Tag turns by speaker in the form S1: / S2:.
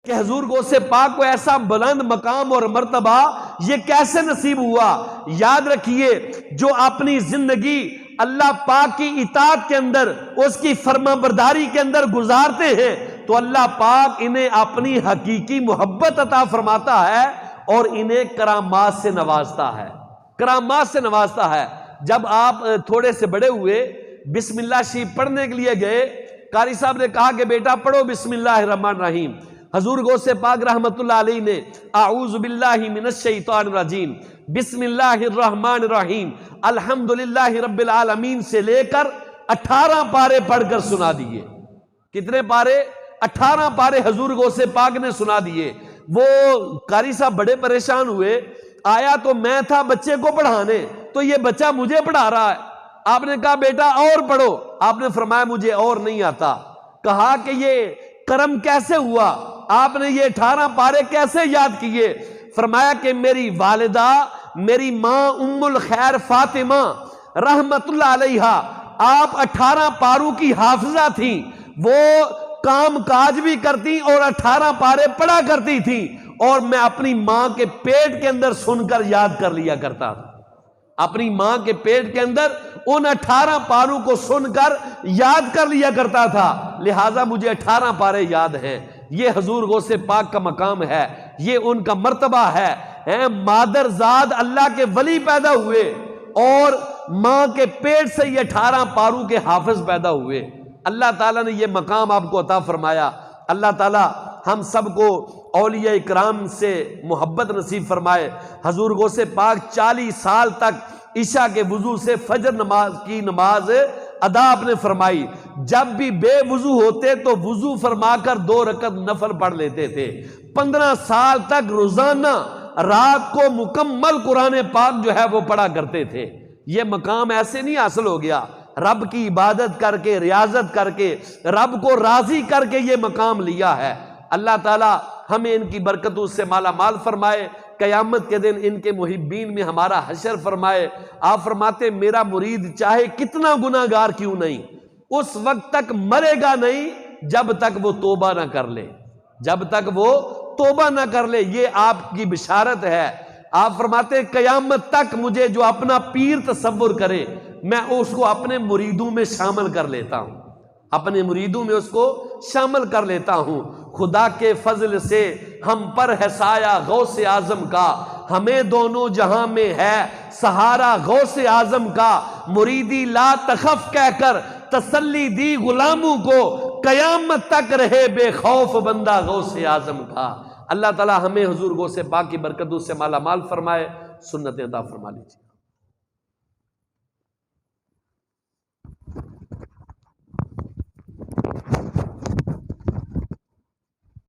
S1: कि हुजूर गौसे पाक को ऐसा बुलंद मकाम और मर्तबा ये कैसे नसीब हुआ। याद रखिए, जो अपनी जिंदगी अल्लाह पाक की इताअत के अंदर, उसकी फर्माबरदारी के अंदर गुजारते हैं, तो अल्लाह पाक इन्हें अपनी हकीकी मोहब्बत अता फरमाता है और इन्हें करामात से नवाजता है, करामात से नवाजता है। जब आप थोड़े से बड़े हुए, बिस्मिल्लाह शरीफ पढ़ने के लिए गए, कारी साहब ने कहा कि बेटा पढ़ो बिस्मिल्लाहिर्रहमानिर्रहीम। हजूर गौसे पाक रहमतुल्लाह अलैह ने आऊज़ु बिल्लाहि मिनश शैतानिर रजीम बिस्मिल्लाहिर्रहमानिर्रहीम अल्हम्दुलिल्लाहि रब्बिल आलमीन से लेकर 18 पारे पढ़कर सुना दिए। कितने पारे? 18 पारे हजूर गौसे पाक ने सुना दिए। वो कारी साहब बड़े परेशान हुए। आया तो मैं था बच्चे को पढ़ाने, तो ये बच्चा मुझे पढ़ा रहा है। आपने कहा बेटा और पढ़ो। आपने फरमाया मुझे और नहीं आता। कहा कि ये करम कैसे हुआ, आपने ये 18 पारे कैसे याद किए? फरमाया कि मेरी वालिदा, मेरी मां उम्मुल खैर फातिमा रहमतुल्लाह अलैहा, आप 18 पारों की हाफिजा थी। वो काम काज भी करती और 18 पारे पढ़ा करती थी, और मैं अपनी मां के पेट के अंदर सुनकर याद कर लिया करता था। अपनी मां के पेट के अंदर उन 18 पारों को सुनकर याद कर लिया करता था। लिहाजा मुझे 18 पारे याद हैं। ये हजूर गौसे पाक का मकाम है, ये उनका मर्तबा है। मादरजाद अल्लाह के वली पैदा हुए और मां के पेट से ये 18 पारों के हाफिज पैदा हुए। अल्लाह ताला ने ये मकाम आपको अता फरमाया। अल्लाह ताला हम सबको औलिया इकराम से मोहब्बत नसीब फरमाए। हजूर गौसे पाक 40 साल तक ईशा के वजू से फजर नमाज की नमाज अदा आपने फरमाई। जब भी बेवजू होते तो वजू फरमाकर 2 रकत नफल पढ़ लेते थे। 15 साल तक रोजाना रात को मुकम्मल कुरान पाक जो है वो पढ़ा करते थे। ये मकाम ऐसे नहीं हासिल हो गया, रब की इबादत करके, रियाजत करके, रब को राजी करके ये मकाम लिया है। अल्लाह ताला हमें इनकी बरकतों से माला माल फरमाए। कयामत के दिन इनके मुहिब्बीन में हमारा हशर फरमाए। आप फरमाते मेरा मुरीद चाहे कितना गुनाहगार क्यों नहीं, उस वक्त तक मरेगा नहीं जब तक वो तोबा ना कर ले, जब तक वो तोबा ना कर ले। ये आपकी बिशारत है। आप फरमाते कयामत तक मुझे जो अपना पीर तसव्वुर करे, मैं उसको अपने मुरीदों में शामिल कर लेता हूं, अपने मुरीदों में उसको शामिल कर लेता हूं। खुदा के फजल से हम पर है साया गौसे आजम का, हमें दोनों जहां में है सहारा गौसे आजम का। मुरीदी ला तखफ कहकर तसल्ली दी गुलामों को, कयामत तक रहे बेखौफ बंदा गौसे आजम का। अल्लाह ताला हमें हुजूर गौसे पाक की बरकतों से माला माल फरमाए, सुन्नतें अता फरमा लीजिए।